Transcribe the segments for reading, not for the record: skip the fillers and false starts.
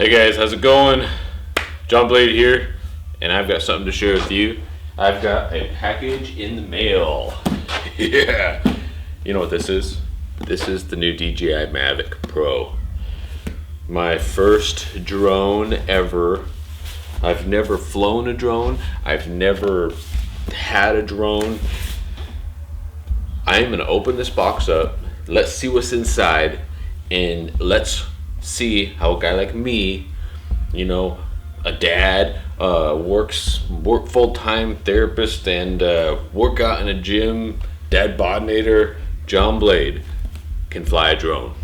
Hey guys, how's it going? John Blade here, and I've got something to share with you. I've got a package in the mail. Yeah. You know what this is? This is the new DJI Mavic Pro. My first drone ever. I've never flown a drone. I've never had a drone. I'm gonna open this box up. Let's see what's inside, and let's see how a guy like me, you know, a dad, work full-time therapist and work out in a gym, dad bodinator, John Blade, can fly a drone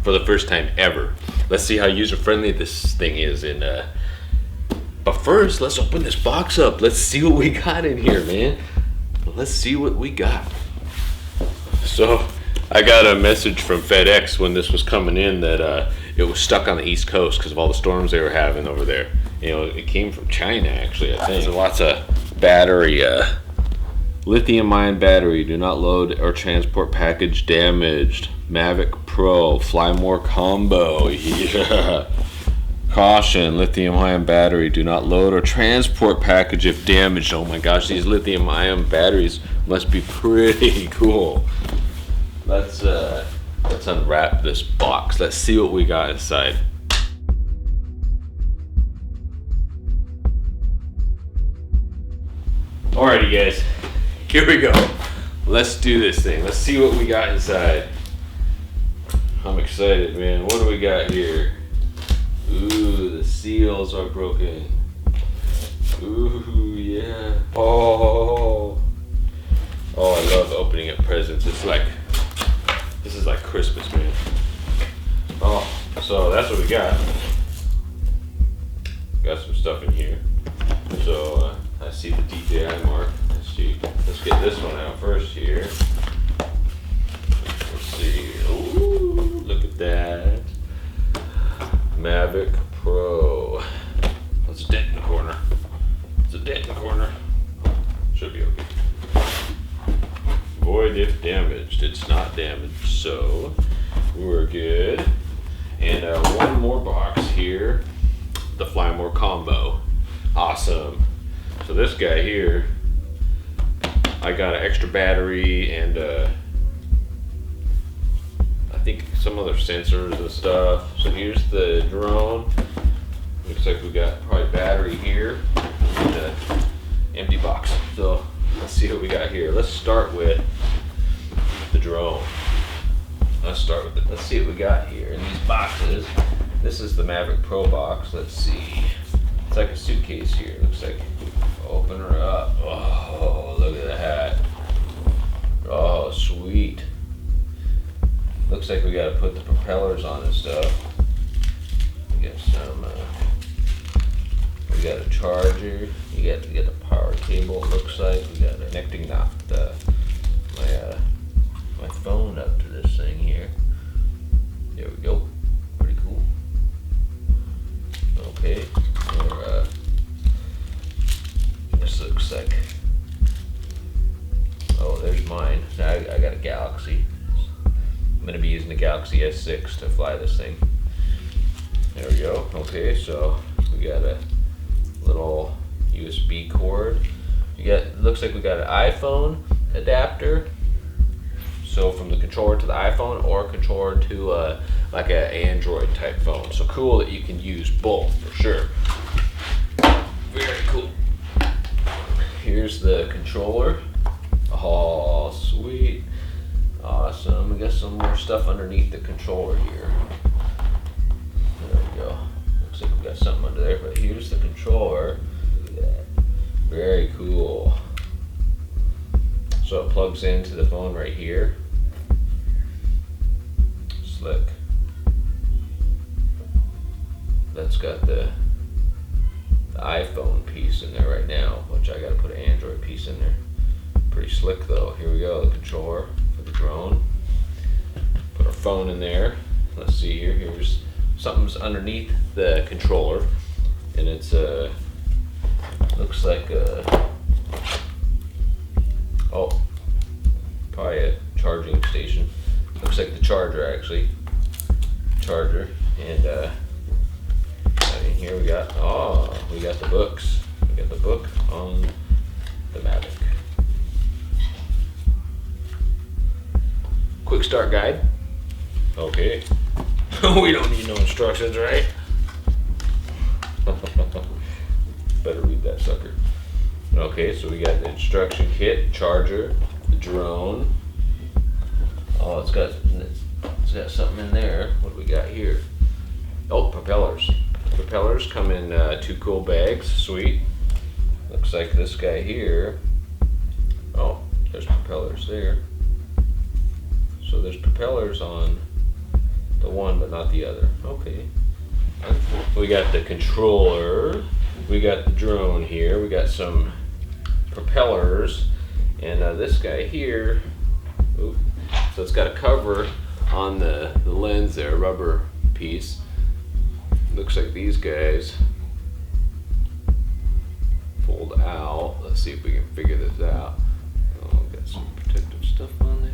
for the first time ever. Let's see how user-friendly this thing is. And but first, let's open this box up. Let's see what we got in here, man. Let's see what we got. So I got a message from FedEx when this was coming in that it was stuck on the East Coast because of all the storms they were having over there. You know, it came from China, actually, I think. So lots of battery, lithium-ion battery, do not load or transport package damaged. Mavic Pro, fly more combo. Yeah. Caution, lithium-ion battery, do not load or transport package if damaged. Oh my gosh, these lithium-ion batteries must be pretty cool. Let's unwrap this box. Let's see what we got inside. Alrighty guys, here we go. Let's do this thing. Let's see what we got inside. I'm excited, man. What do we got here? Ooh, the seals are broken. Ooh, yeah. Oh, I love opening up presents. This is like Christmas, man. Oh, so that's what we got. Got some stuff in here. So I see the DJI mark. Let's get this one out first here. Let's see. Ooh, look at that. Mavic Pro. There's a dent in the corner. There's a dent in the corner. Should be okay. Void if damaged. It's not damaged, so we're good. And one more box here. The Fly More combo. Awesome. So this guy here, I got an extra battery and I think some other sensors and stuff. So here's the drone. Looks like we got probably battery here and an empty box. So let's see what we got here. Let's start with the drone. Let's start with it. Let's see what we got here in these boxes. This is the Mavic Pro box. Let's see. It's like a suitcase here. Looks like, open her up. Oh, look at that. Oh, sweet. Looks like we got to put the propellers on and stuff. We got some. We got a charger. You got to get a power cable. It looks like we got connecting my phone up to this thing here. There we go. Pretty cool. Okay. This looks like. Oh, there's mine. Now I got a Galaxy. I'm gonna be using the Galaxy S6 to fly this thing. There we go. Okay, so we got a little USB cord. Looks like we got an iPhone adapter. So from the controller to the iPhone or controller to like an Android type phone. So cool that you can use both for sure. Very cool. Here's the controller. Oh, sweet. Awesome. We got some more stuff underneath the controller here. There we go. Looks like we got something under there, but here's the controller. Look at that. Very cool. So it plugs into the phone right here. Slick. That's got the iPhone piece in there right now, which I gotta put an Android piece in there. Pretty slick though. Here we go, the controller for the drone. Put our phone in there. Let's see here. Here's something's underneath the controller, and it's looks like probably a charging station. Looks like the charger actually. Charger, and here we got, we got the books. We got the book on the Mavic. Quick start guide. Okay. We don't need no instructions, right? Better read that sucker. Okay, so we got the instruction kit, charger, the drone. Oh, it's got something in there. What do we got here? Oh, propellers. Propellers come in 2 cool bags. Sweet. Looks like this guy here. Oh, there's propellers there. So there's propellers on the one, but not the other. Okay. We got the controller. We got the drone here. We got some propellers, and this guy here. Ooh, so it's got a cover on the lens there, rubber piece. Looks like these guys fold out. Let's see if we can figure this out. Oh, got some protective stuff on there.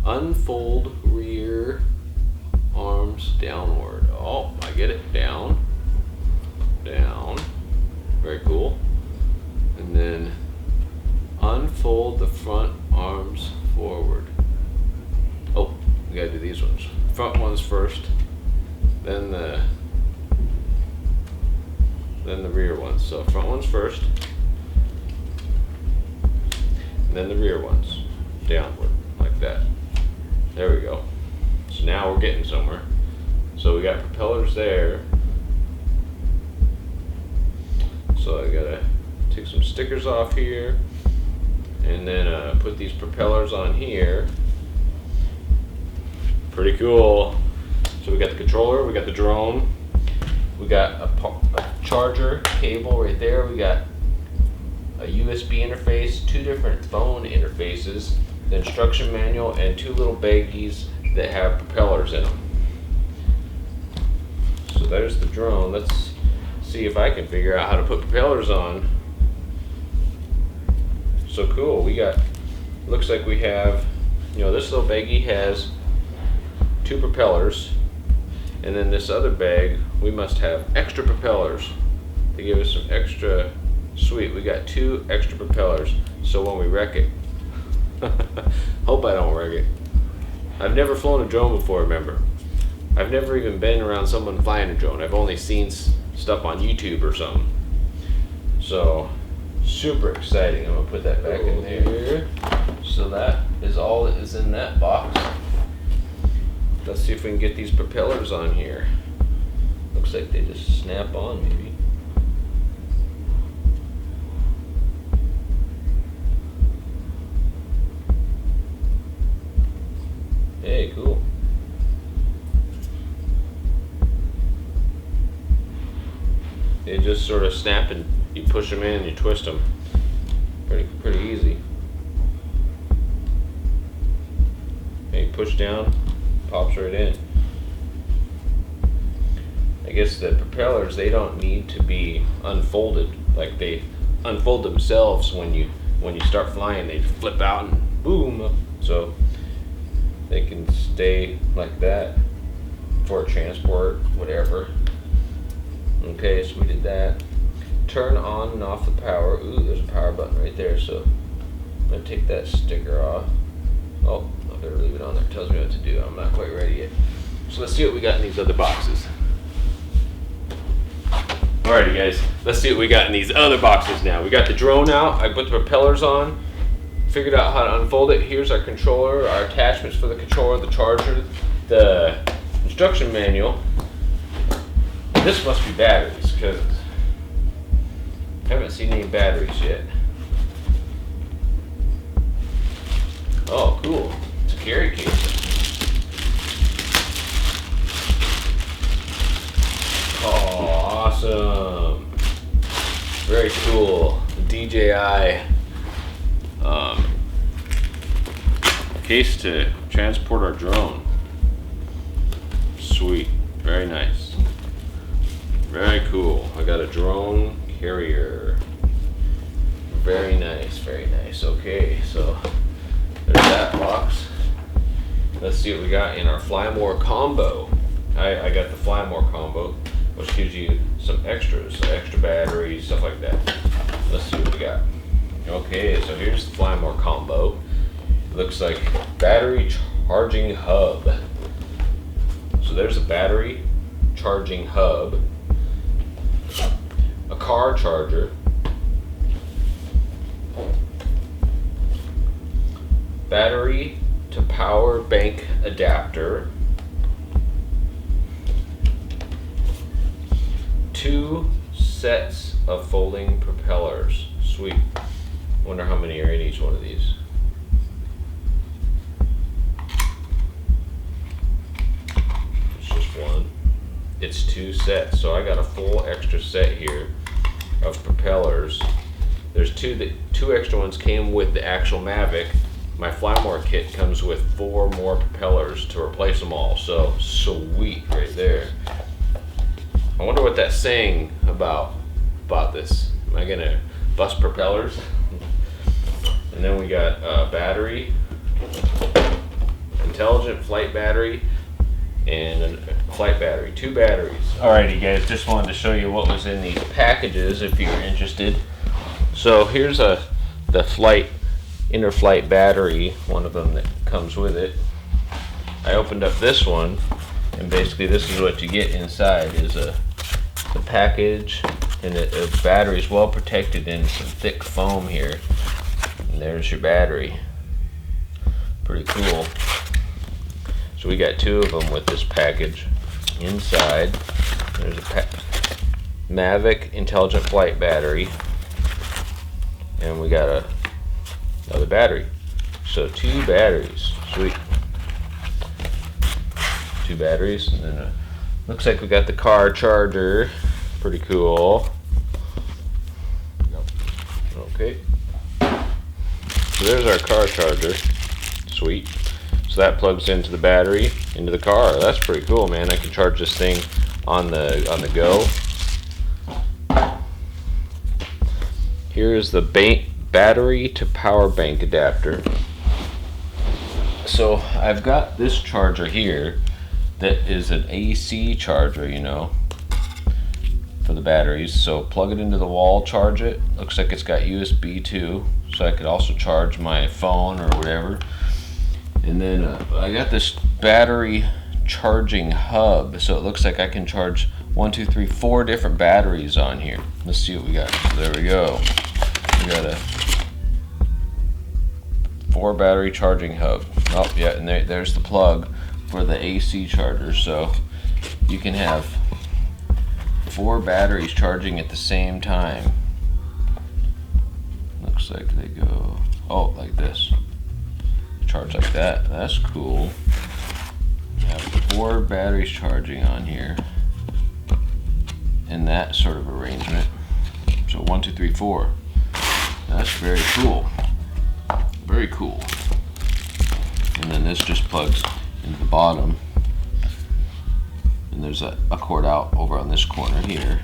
Unfold rear arms downward. Oh, I get it. Down, down. Very cool. And then unfold the front arms forward. Oh, we gotta do these ones. Front ones first, then the rear ones. So front ones first, and then the rear ones downward like that. There we go. So now we're getting somewhere. So we got propellers there. So I gotta take some stickers off here, and then put these propellers on here. Pretty cool. So we got the controller, we got the drone, we got a charger cable right there, we got a USB interface, 2 different phone interfaces, the instruction manual, and 2 little baggies that have propellers in them. So there's the drone. Let's see if I can figure out how to put propellers on. So cool. We got, looks like we have, this little baggie has 2 propellers, and then this other bag we must have extra propellers to give us some extra. Sweet, we got 2 extra propellers, so when we wreck it, hope I don't wreck it. I've never flown a drone before, remember. I've never even been around someone flying a drone. I've only seen stuff on YouTube or something. So super exciting. I'm gonna put that back in there. So that is all that is in that box. Let's see if we can get these propellers on here. Looks like they just snap on maybe. Hey, cool. They just sort of snap, and you push them in and you twist them. Pretty easy. And you push down, pops right in. I guess the propellers, they don't need to be unfolded. Like they unfold themselves when you start flying. They flip out and boom. So they can stay like that for transport, whatever. Okay, so we did that. Turn on and off the power. Ooh, there's a power button right there, so I'm gonna take that sticker off. Oh, I better leave it on there. It tells me what to do. I'm not quite ready yet. So let's see what we got in these other boxes. Alrighty guys, let's see what we got in these other boxes now. We got the drone out. I put the propellers on. Figured out how to unfold it. Here's our controller, our attachments for the controller, the charger, the instruction manual. This must be batteries, because I haven't seen any batteries yet. Oh, cool. It's a carry case. Oh, awesome. Very cool. DJI case to transport our drone. Sweet. Very nice. Very cool. I got a drone carrier. Very nice, very nice. Okay, so there's that box. let's see what we got in our Fly More combo. I got the Fly More combo, which gives you some extras, so extra batteries, stuff like that. Let's see what we got. Okay, so here's the Fly More combo. It looks like battery charging hub. So there's a battery charging hub, a car charger, battery to power bank adapter, 2 sets of folding propellers. Sweet. Wonder how many are in each one of these. It's just one. It's 2 sets, so I got a full extra set here of propellers. There's two extra ones came with the actual Mavic. My Fly More kit comes with 4 more propellers to replace them all, so sweet right there. I wonder what that's saying about this. Am I gonna bust propellers? And then we got battery, intelligent flight battery, and a flight battery, 2 batteries. Alrighty guys, just wanted to show you what was in these packages if you're interested. So here's the inner flight battery, one of them that comes with it. I opened up this one, and basically this is what you get inside, is the package, and the battery is well protected in some thick foam here. And there's your battery. Pretty cool. So we got 2 of them with this package. Inside, there's a Mavic Intelligent Flight battery, and we got another battery. So 2 batteries. Sweet. 2 batteries, and then looks like we got the car charger. Pretty cool. Okay. So there's our car charger. Sweet. So that plugs into the battery into the car. That's pretty cool, man. I can charge this thing on the go. Here's the battery to power bank adapter. So I've got this charger here that is an AC charger, you know, for the batteries. So plug it into the wall, charge it. Looks like it's got USB too, so I could also charge my phone or whatever. And then I got this battery charging hub, so it looks like I can charge 4 different batteries on here. Let's see what we got. So there we go. We got a 4 battery charging hub. Oh yeah, and there's the plug for the AC charger, so you can have 4 batteries charging at the same time. Looks like they go, oh, like this. Charge like that. That's cool. You have 4 batteries charging on here in that sort of arrangement. So 1, 2, 3, 4. That's very cool. Very cool. And then this just plugs into the bottom, and there's a cord out over on this corner here.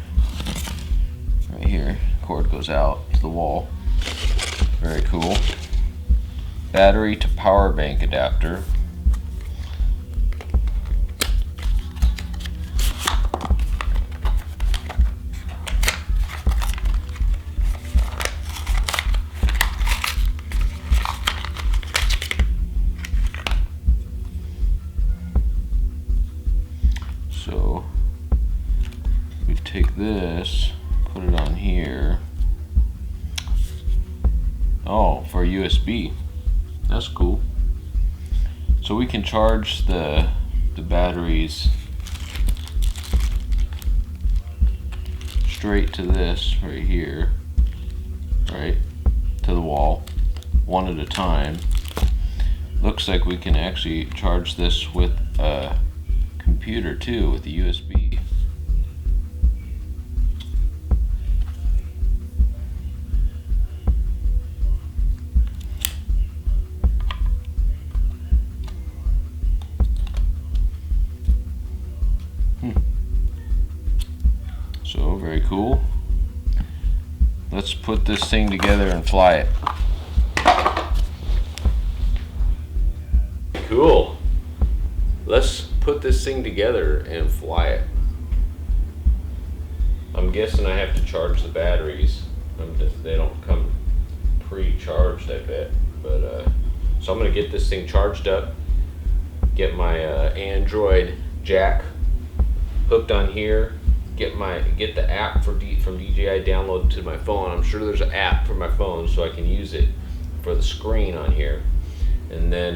Right here, cord goes out to the wall. Very cool. Battery to power bank adapter. So we take this, put it on here. Oh, for USB. That's cool. So we can charge the batteries straight to this right here, right to the wall, one at a time. Looks like we can actually charge this with a computer too, with the USB. So very cool. Let's put this thing together and fly it. Cool. let's put this thing together and fly it. I'm guessing I have to charge the batteries. They don't come pre-charged, I bet. But so I'm gonna get this thing charged up, get my Android jack hooked on here, get the app from DJI downloaded to my phone. I'm sure there's an app for my phone so I can use it for the screen on here. And then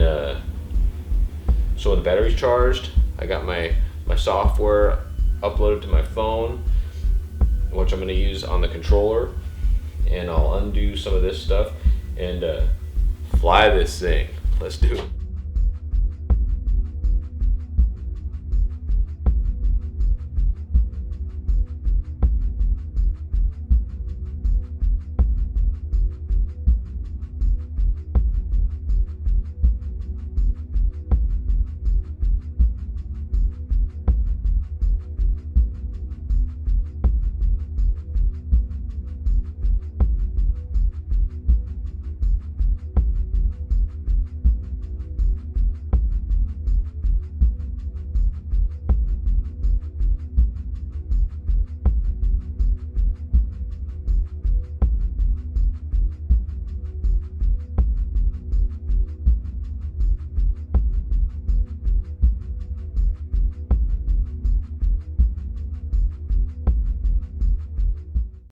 so when the battery's charged, I got my software uploaded to my phone, which I'm going to use on the controller, and I'll undo some of this stuff and fly this thing. Let's do it.